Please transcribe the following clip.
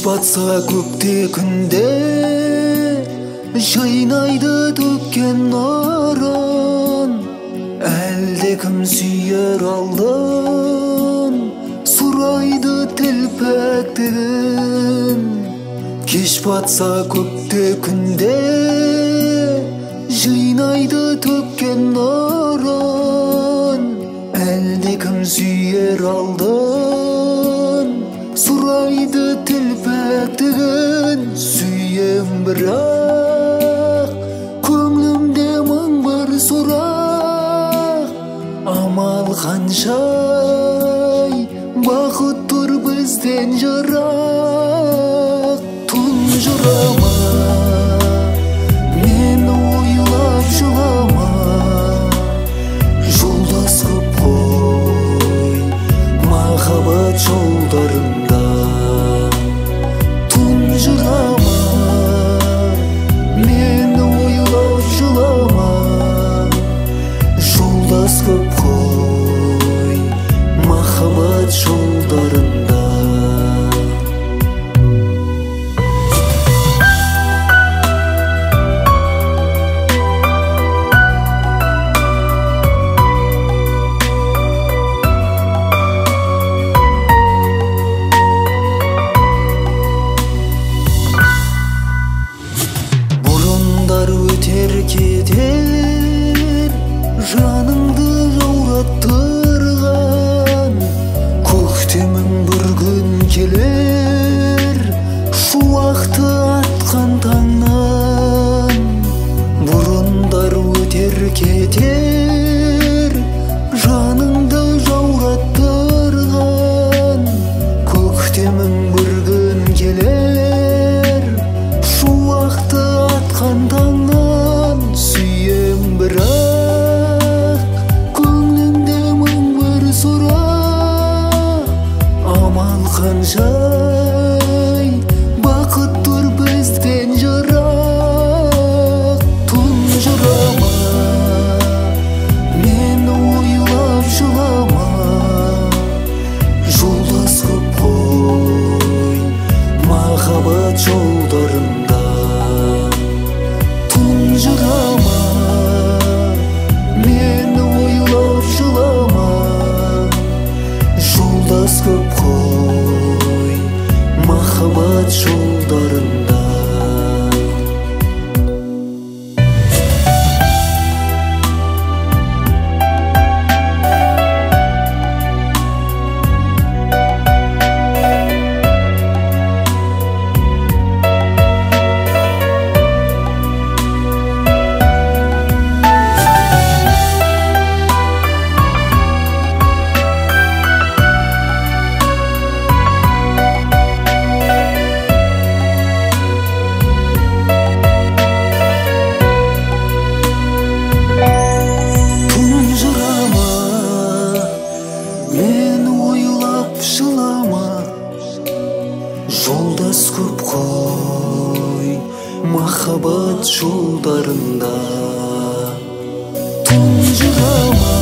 батса көкте күнде жайнайды төккен нұрын, әлде кім сүйер алдын сұрайды телпектігін. Кеш батса көкте күнде жайнайды төккен нұрын, әлде кім сүйер алдын сұрайды телпектігін. Сүйем бірақ көңлімде мың бір сұрақ, амал қаншай бақыт тұр бізден жырақ. Тұнжырама мені ойлап жылама, жолдас көп қой махаббат жолдарында. Тұнжырама мені ойлап жылама, жолдас көп қой махаббат жолдарында. Өтер кетер жаныңды жаураттырған, көктемің бір күн келер шуақты атқан таңнан. Бұрындар өтер кетер жаныңды жаураттырған, көктемің бір күн келер шуақты атқан таңнан. Сүйем бірақ көңлімде мың бір сұрақ, амал қаншай бақыт тұр бізден жырақ. Тұнжырама мені ойлап жылама, жолдас көп қой махаббат жолдарында. Тұнжырама мені ойлап жылама, жолдас көп қой махаббат жолдарында. Жолдас көп қой махаббат жолдарында. Тұнжырама